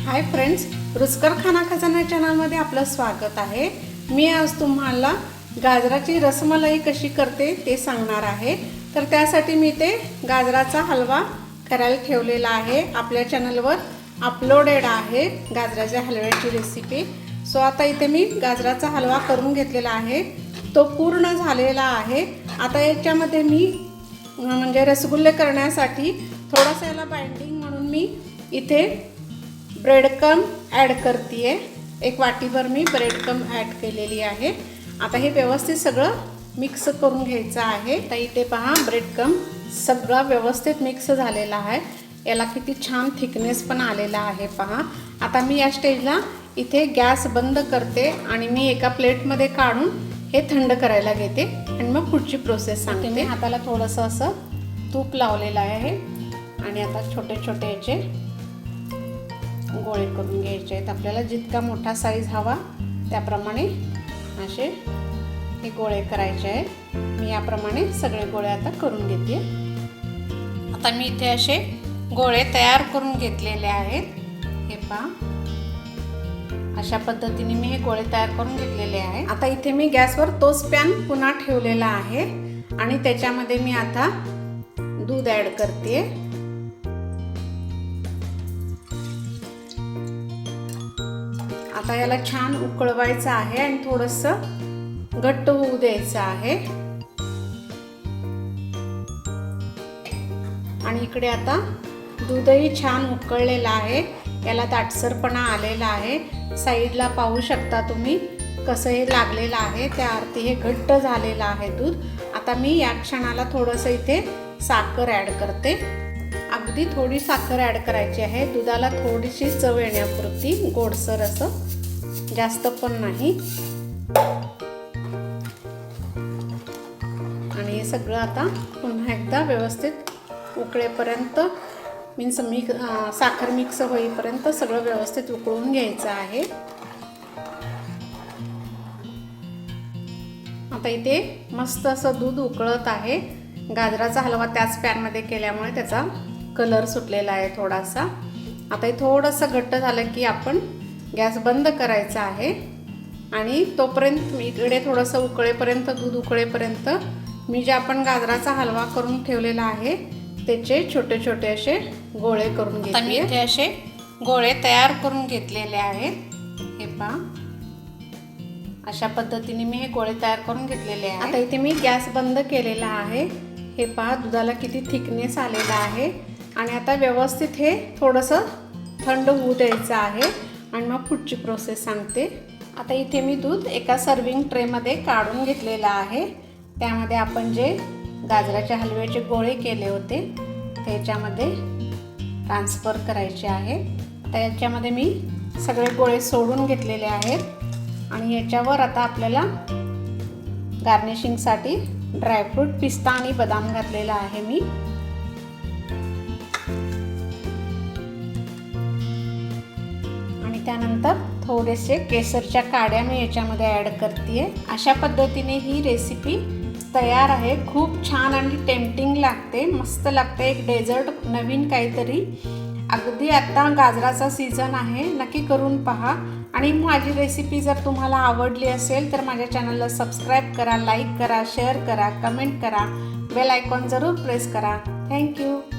Hi friends, रुचकर खाना खजाना चॅनलमध्ये आपलं स्वागत आहे। मी आज तुम्हाला गाजराची रसमलाई कशी करते ते सांगणार आहे। तर त्यासाठी मी ते गाजराचा हलवा करायला ठेवलेला आहे। आपल्या चॅनलवर अपलोडेड आहे गाजराच्या हलव्याची रेसिपी। सो आता इथे मी गाजराचा हलवा करून घेतलेला आहे, तो पूर्ण झालेला आहे। आता याच्यामध्ये मी म्हणजे रसगुल्ले करण्यासाठी थोडासा याला बाइंडिंग म्हणून मी इथे ब्रेड क्रम्ब ॲड करते। एक वाटीभर मी ब्रेड क्रम्ब ॲड केलेली आहे। आता हे व्यवस्थित सगळं मिक्स करून घ्यायचं आहे। तर इथे पहा, ब्रेड क्रम्ब सगळं व्यवस्थित मिक्स झालेला आहे। याला किती छान थिकनेस पण आलेला आहे पहा। आता मी या स्टेजला इथे गॅस बंद करते आणि मी एका प्लेटमध्ये काढून हे थंड करायला घेते आणि मग पुढची प्रोसेस सांगते। मी हाताला थोडंसं असं तूप लावलेलं आहे आणि आता छोटे छोटे याचे गोळे करून घ्यायचे आहेत। आपल्याला जितका मोठा साईज हवा त्याप्रमाणे असे हे गोळे करायचे आहेत। मी याप्रमाणे सगळे गोळे आता करून घेते। आता मी इथे असे गोळे तयार करून घेतलेले आहेत। हे पहा, अशा पद्धतीने मी हे गोळे तयार करून घेतलेले आहे। आता इथे मी गॅसवर तोच पॅन पुन्हा ठेवलेला आहे आणि त्याच्यामध्ये मी आता दूध ॲड करते। आता याला छान उकळवायचं आहे आणि थोडंसं घट्ट होऊ द्यायचं आहे। आणि इकडे आता दूधही छान उकळलेलं आहे, याला दाटसरपणा आलेला आहे। साईडला पाहू शकता तुम्ही कसं हे लागलेलं आहे, त्या अर्थी हे घट्ट झालेलं आहे दूध। आता मी या क्षणाला थोडंसं इथे साखर ॲड करते। अगदी थोडी साखर ॲड करायची आहे, दुधाला थोडीशी चव येण्यापुरती, गोडसर असं, जास्त पण नाही। आणि हे सगळं आता पुन्हा एकदा व्यवस्थित उकळेपर्यंत साखर मिक्स होईपर्यंत सगळं व्यवस्थित उकळून घ्यायचं आहे। आता इथे मस्त असं दूध उकळत आहे। गाजराचा हलवा त्याच पॅनमध्ये केल्यामुळे त्याचा कलर सुटलेला आहे थोडासा। आता हे थोडंसं घट्ट झालं की आपण गॅस बंद करायचा आहे आणि तोपर्यंत मी इकडे थोडंसं उकळेपर्यंत, दूध उकळेपर्यंत मी जे आपण गाजराचा हलवा करून ठेवलेला आहे त्याचे छोटे छोटे असे गोळे करून घेते। मी इथे असे गोळे तयार करून घेतलेले आहेत। हे पहा, अशा पद्धतीने मी हे गोळे तयार करून घेतलेले आहेत। आता इथे मी गॅस बंद केलेला आहे। हे पहा, दुधाला किती थिकनेस आलेला आहे आणि आता व्यवस्थित हे थोडंसं थंड होऊ द्यायचं आहे आणि मग पुढची प्रोसेस सांगते। आता इथे मी दूध एका सर्विंग ट्रेमध्ये काढून घेतलेलं आहे। त्यामध्ये आपण जे गाजराच्या हलव्याचे गोळे केले होते त्याच्यामध्ये ट्रान्सफर करायचे आहे। आता याच्यामध्ये मी सगळे गोळे सोडून घेतलेले आहेत आणि याच्यावर आता आपल्याला गार्निशिंगसाठी ड्रायफ्रूट, पिस्ता आणि बदाम घातलेला आहे मी। आणि त्यानंतर थोडेसे केसरच्या काड्या मी याच्यामध्ये ॲड करते। अशा पद्धतीने ही रेसिपी तयार आहे। खूप छान आणि टेम्पटिंग लागते, मस्त लागते, एक डेझर्ट नवीन काहीतरी। अगदी आता गाजराचा सीझन आहे, नक्की करून पहा। आणि माझी रेसिपी जर तुम्हाला आवडली असेल तर माझ्या चॅनलला सबस्क्राईब करा, लाईक करा, शेअर करा, कमेंट करा, बेल आयकॉन जरूर प्रेस करा। थँक्यू।